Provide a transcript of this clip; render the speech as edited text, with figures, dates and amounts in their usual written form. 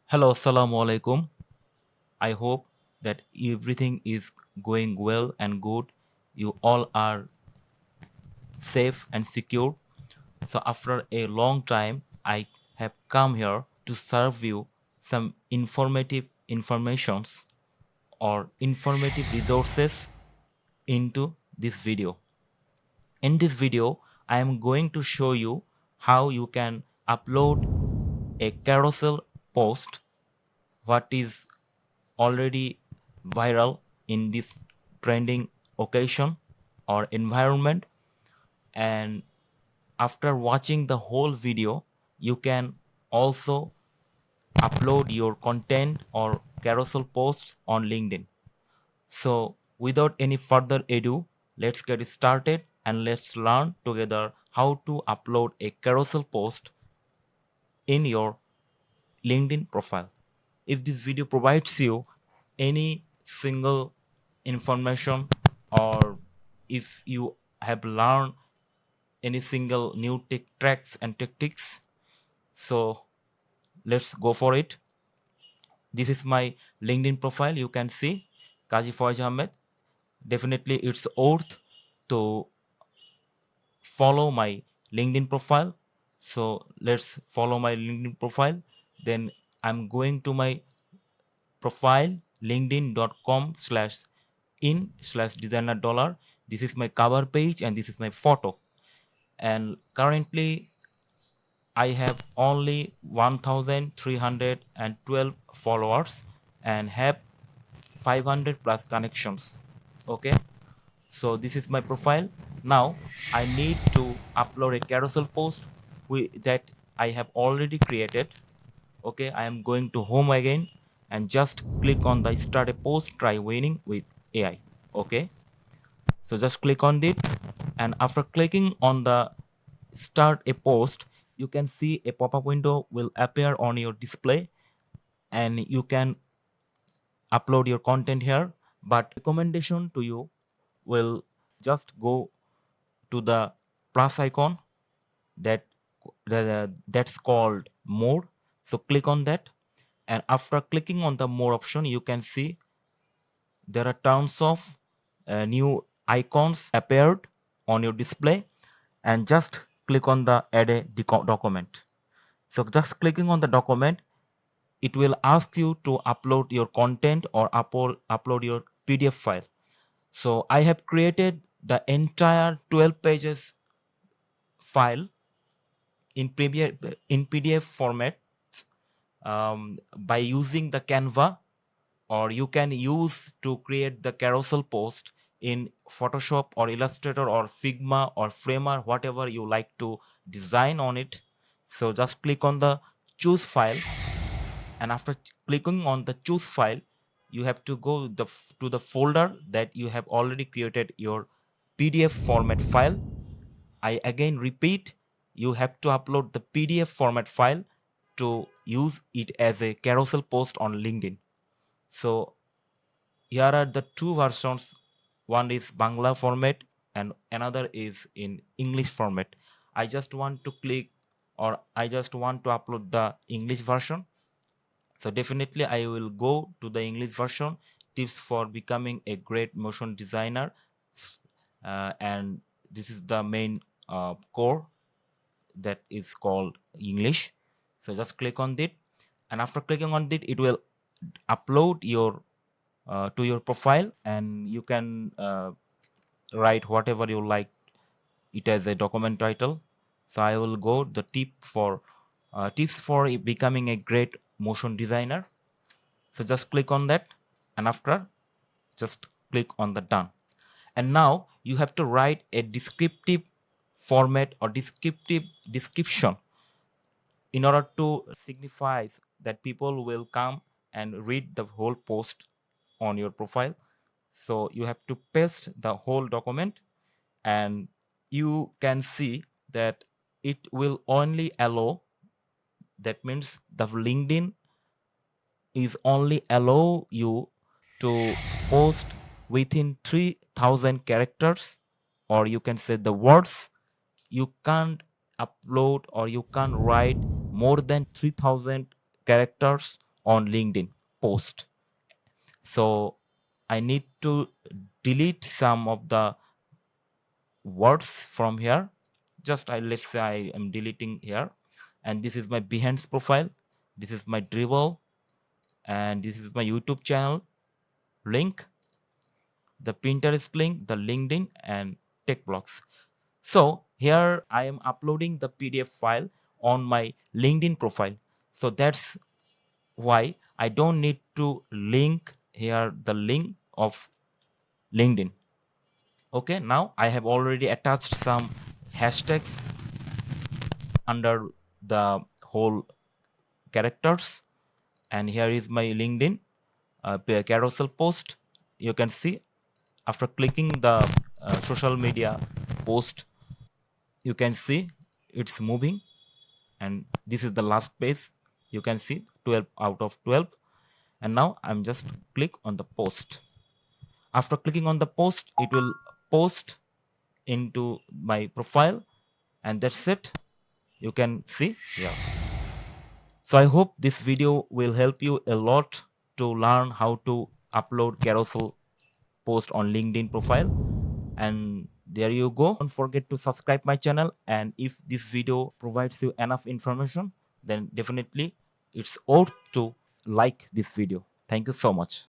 Hello, Assalamu Alaikum. I hope that everything is going well and good. You all are safe and secure. So, after a long time, I have come here to serve you some informative informations or informative resources into this video. In this video, I am going to show you how you can upload a carousel post what is already viral in this trending occasion or environment, and after watching the whole video you can also upload your content or carousel posts on LinkedIn. So without any further ado, let's get started and let's learn together how to upload a carousel post in your LinkedIn profile. If this video provides you any single information, or if you have learned any single new tracks and tactics, so let's go for it. This is my LinkedIn profile. You can see Kaji Faiz Ahmed. Definitely it's worth to follow my LinkedIn profile. So let's follow my LinkedIn profile. Then I'm going to my profile linkedin.com/in/designerdollar. This is my cover page and this is my photo. And currently I have only 1312 followers and have 500 plus connections. Okay, so this is my profile. Now I need to upload a carousel post that I have already created. Okay, I am going to home again and just click on the start a post, try winning with AI. Okay, so just click on it, and after clicking on the start a post, you can see a pop-up window will appear on your display and you can upload your content here. But recommendation to you will just go to the plus icon that that's called more. So click on that, and after clicking on the more option you can see there are tons of new icons appeared on your display, and just click on the add a document. So just clicking on the document, it will ask you to upload your content or upload your PDF file. So I have created the entire 12 pages file in PDF format by using the Canva, or you can use to create the carousel post in Photoshop or Illustrator or Figma or Framer, whatever you like to design on it. So just click on the choose file, and after clicking on the choose file, you have to go to the folder that you have already created your PDF format file. I again repeat, you have to upload the PDF format file to use it as a carousel post on LinkedIn. So here are the two versions. One is Bangla format and another is in English format. I just want to click, or I just want to upload the English version. So definitely I will go to the English version, tips for becoming a great motion designer. And this is the main core that is called English. So just click on it, and after clicking on it, it will upload your to your profile, and you can write whatever you like it as a document title. So I will go the tips for becoming a great motion designer. So just click on that, and after just click on the done. And now you have to write a descriptive format or descriptive description in order to signify that people will come and read the whole post on your profile. So you have to paste the whole document, and you can see that it will only allow, that means the LinkedIn is only allow you to post within 3000 characters, or you can say the words. You can't upload or you can't write more than 3000 characters on LinkedIn post. So I need to delete some of the words from here. Just let's say I am deleting here, and this is my Behance profile, this is my Dribble, and this is my YouTube channel link, the Pinterest link, the LinkedIn, and tech blogs. So here I am uploading the PDF file on my LinkedIn profile. So that's why I don't need to link here the link of LinkedIn. Okay, now I have already attached some hashtags under the whole characters, and here is my LinkedIn carousel post. You can see after clicking the social media post, you can see it's moving, and this is the last page. You can see 12 out of 12. And now I'm just click on the post. After clicking on the post, it will post into my profile, and that's it. You can see here. So I hope this video will help you a lot to learn how to upload carousel post on LinkedIn profile. And there you go. Don't forget to subscribe my channel, and if this video provides you enough information, then definitely it's ought to like this video. Thank you so much.